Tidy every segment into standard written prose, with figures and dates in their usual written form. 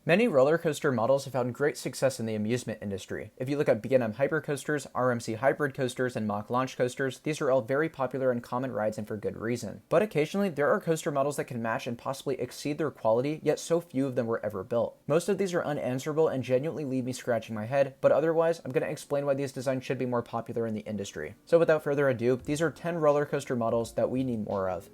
Many roller coaster models have found great success in the amusement industry. If you look at B&M Hyper Coasters, RMC Hybrid Coasters, and Mack Launch Coasters, these are all very popular and common rides and for good reason. But occasionally, there are coaster models that can match and possibly exceed their quality, yet so few of them were ever built. Most of these are unanswerable and genuinely leave me scratching my head, but otherwise, I'm going to explain why these designs should be more popular in the industry. So without further ado, these are 10 roller coaster models that we need more of.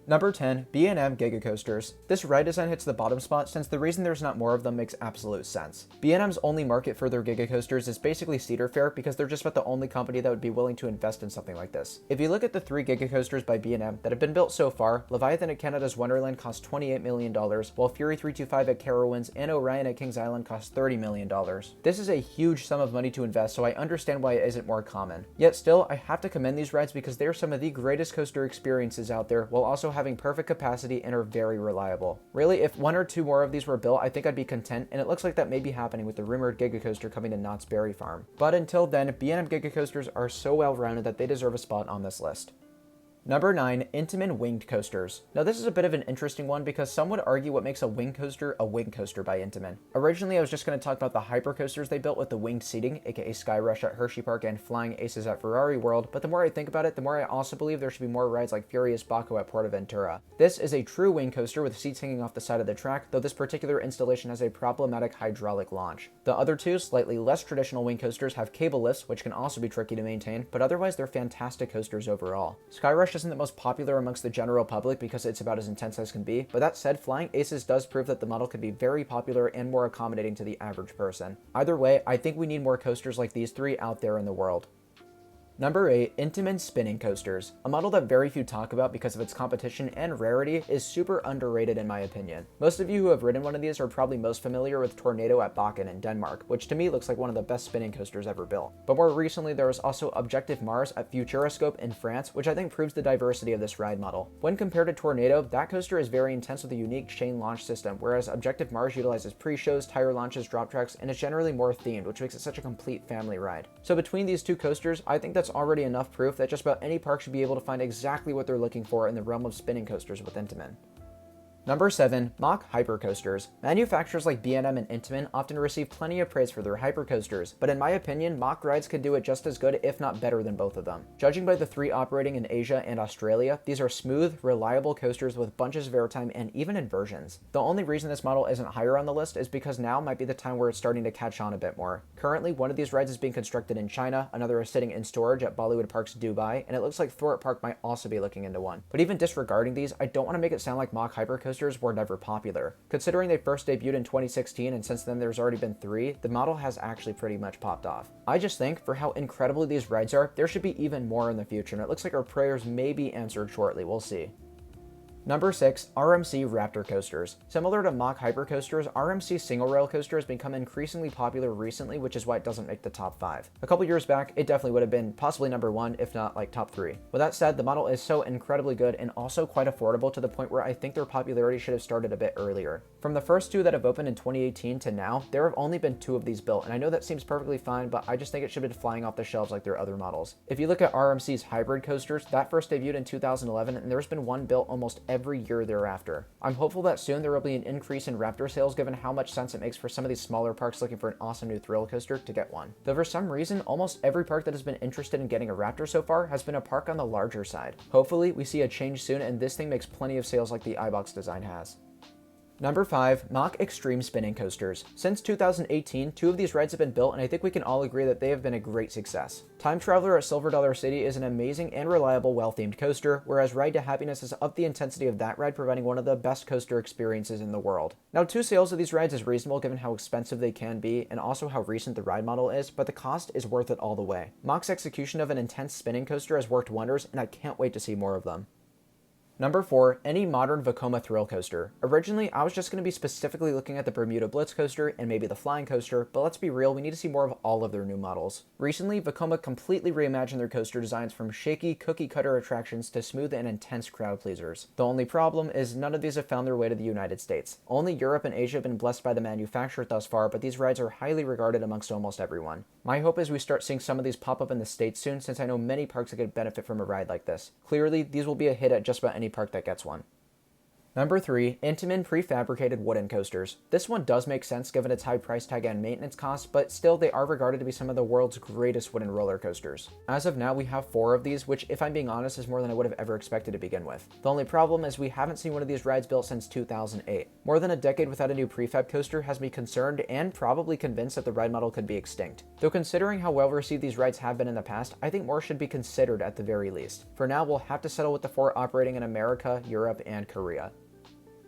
Number 10, B&M Giga Coasters. This ride design hits the bottom spot since the reason there's not more of them makes absolute sense. B&M's only market for their Giga Coasters is basically Cedar Fair because they're just about the only company that would be willing to invest in something like this. If you look at the 3 Giga Coasters by B&M that have been built so far, Leviathan at Canada's Wonderland cost $28 million, while Fury 325 at Carowinds and Orion at Kings Island cost $30 million. This is a huge sum of money to invest, so I understand why it isn't more common. Yet still, I have to commend these rides because they are some of the greatest coaster experiences out there, while also having perfect capacity and are very reliable. Really, if 1 or 2 more of these were built, I think I'd be content, and it looks like that may be happening with the rumored Giga Coaster coming to Knott's Berry Farm. But until then, B&M Giga Coasters are so well-rounded that they deserve a spot on this list. Number 9, Intamin Winged Coasters. Now this is a bit of an interesting one because some would argue what makes a wing coaster by Intamin. Originally I was just going to talk about the hyper coasters they built with the winged seating, aka Sky Rush at Hershey Park and Flying Aces at Ferrari World, but the more I think about it, the more I also believe there should be more rides like Furious Baco at Portaventura. This is a true wing coaster with seats hanging off the side of the track, though this particular installation has a problematic hydraulic launch. The other two, slightly less traditional wing coasters, have cable lifts, which can also be tricky to maintain, but otherwise they're fantastic coasters overall. Sky Rush isn't the most popular amongst the general public because it's about as intense as can be, but that said, Flying Aces does prove that the model could be very popular and more accommodating to the average person. Either way, I think we need more coasters like these 3 out there in the world. Number 8, Intamin Spinning Coasters. A model that very few talk about because of its competition and rarity is super underrated in my opinion. Most of you who have ridden one of these are probably most familiar with Tornado at Bakken in Denmark, which to me looks like one of the best spinning coasters ever built. But more recently there was also Objective Mars at Futuroscope in France, which I think proves the diversity of this ride model. When compared to Tornado, that coaster is very intense with a unique chain launch system, whereas Objective Mars utilizes pre-shows, tire launches, drop tracks, and is generally more themed, which makes it such a complete family ride. So between these 2 coasters, I think that's already enough proof that just about any park should be able to find exactly what they're looking for in the realm of spinning coasters with Intamin. Number 7, Mack Hyper Coasters. Manufacturers like B&M and Intamin often receive plenty of praise for their hyper coasters, but in my opinion, Mack rides could do it just as good, if not better than both of them. Judging by the 3 operating in Asia and Australia, these are smooth, reliable coasters with bunches of airtime and even inversions. The only reason this model isn't higher on the list is because now might be the time where it's starting to catch on a bit more. Currently, one of these rides is being constructed in China, another is sitting in storage at Bollywood Park's Dubai, and it looks like Thorpe Park might also be looking into one. But even disregarding these, I don't want to make it sound like Mack Hyper Coasters were never popular. Considering they first debuted in 2016 and since then there's already been 3, the model has actually pretty much popped off. I just think, for how incredible these rides are, there should be even more in the future, and it looks like our prayers may be answered shortly, we'll see. Number 6, RMC Raptor Coasters. Similar to Mack Hyper Coasters, RMC single rail coaster has become increasingly popular recently, which is why it doesn't make the top 5. A couple years back, it definitely would have been possibly number 1, if not like top 3. With that said, the model is so incredibly good and also quite affordable to the point where I think their popularity should have started a bit earlier. From the first 2 that have opened in 2018 to now, there have only been 2 of these built, and I know that seems perfectly fine, but I just think it should have been flying off the shelves like their other models. If you look at RMC's hybrid coasters, that first debuted in 2011, and there's been one built almost every year thereafter. I'm hopeful that soon there will be an increase in Raptor sales given how much sense it makes for some of these smaller parks looking for an awesome new thrill coaster to get one. Though for some reason, almost every park that has been interested in getting a Raptor so far has been a park on the larger side. Hopefully, we see a change soon and this thing makes plenty of sales like the iBox design has. Number 5, Mack Xtreme Spinning Coasters. Since 2018, 2 of these rides have been built, and I think we can all agree that they have been a great success. Time Traveler at Silver Dollar City is an amazing and reliable, well-themed coaster, whereas Ride to Happiness has upped the intensity of that ride, providing one of the best coaster experiences in the world. Now, 2 sales of these rides is reasonable given how expensive they can be, and also how recent the ride model is, but the cost is worth it all the way. Mack's execution of an intense spinning coaster has worked wonders, and I can't wait to see more of them. Number 4, any modern Vekoma thrill coaster. Originally, I was just going to be specifically looking at the Bermuda Blitz coaster and maybe the Flying Coaster, but let's be real, we need to see more of all of their new models. Recently, Vekoma completely reimagined their coaster designs from shaky, cookie-cutter attractions to smooth and intense crowd pleasers. The only problem is none of these have found their way to the United States. Only Europe and Asia have been blessed by the manufacturer thus far, but these rides are highly regarded amongst almost everyone. My hope is we start seeing some of these pop up in the States soon, since I know many parks that could benefit from a ride like this. Clearly, these will be a hit at just about any park that gets one. Number 3, Intamin prefabricated wooden coasters. This one does make sense given its high price tag and maintenance costs, but still they are regarded to be some of the world's greatest wooden roller coasters. As of now, we have 4 of these, which if I'm being honest is more than I would have ever expected to begin with. The only problem is we haven't seen one of these rides built since 2008. More than a decade without a new prefab coaster has me concerned and probably convinced that the ride model could be extinct. Though considering how well received these rides have been in the past, I think more should be considered at the very least. For now, we'll have to settle with the 4 operating in America, Europe, and Korea.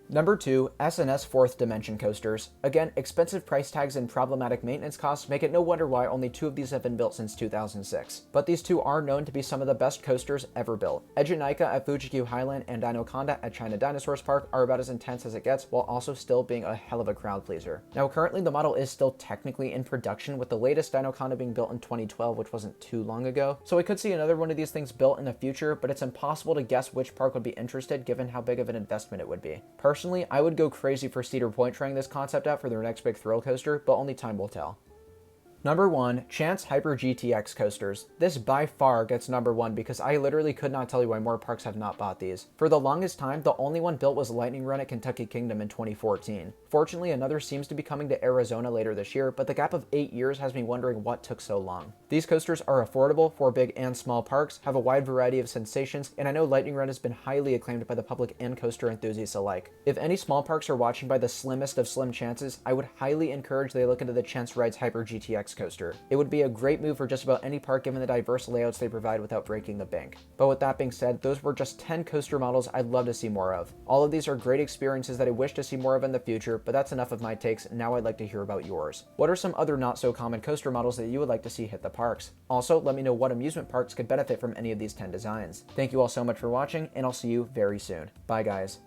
Number 2, S&S Fourth Dimension Coasters. Again, expensive price tags and problematic maintenance costs make it no wonder why only 2 of these have been built since 2006. But these 2 are known to be some of the best coasters ever built. Ejunaika at Fuji-Q Highland and Dinoconda at China Dinosaurs Park are about as intense as it gets, while also still being a hell of a crowd pleaser. Now currently the model is still technically in production, with the latest Dinoconda being built in 2012, which wasn't too long ago. So we could see another one of these things built in the future, but it's impossible to guess which park would be interested given how big of an investment it would be. Personally, I would go crazy for Cedar Point trying this concept out for their next big thrill coaster, but only time will tell. Number 1, Chance Hyper GTX Coasters. This by far gets number 1 because I literally could not tell you why more parks have not bought these. For the longest time, the only one built was Lightning Run at Kentucky Kingdom in 2014. Fortunately, another seems to be coming to Arizona later this year, but the gap of 8 years has me wondering what took so long. These coasters are affordable for big and small parks, have a wide variety of sensations, and I know Lightning Run has been highly acclaimed by the public and coaster enthusiasts alike. If any small parks are watching by the slimmest of slim chances, I would highly encourage they look into the Chance Rides Hyper GTX coaster. It would be a great move for just about any park given the diverse layouts they provide without breaking the bank. But with that being said, those were just 10 coaster models I'd love to see more of. All of these are great experiences that I wish to see more of in the future, but that's enough of my takes. Now I'd like to hear about yours. What are some other not so common coaster models that you would like to see hit the parks? Also, let me know what amusement parks could benefit from any of these 10 designs. Thank you all so much for watching, and I'll see you very soon. Bye guys.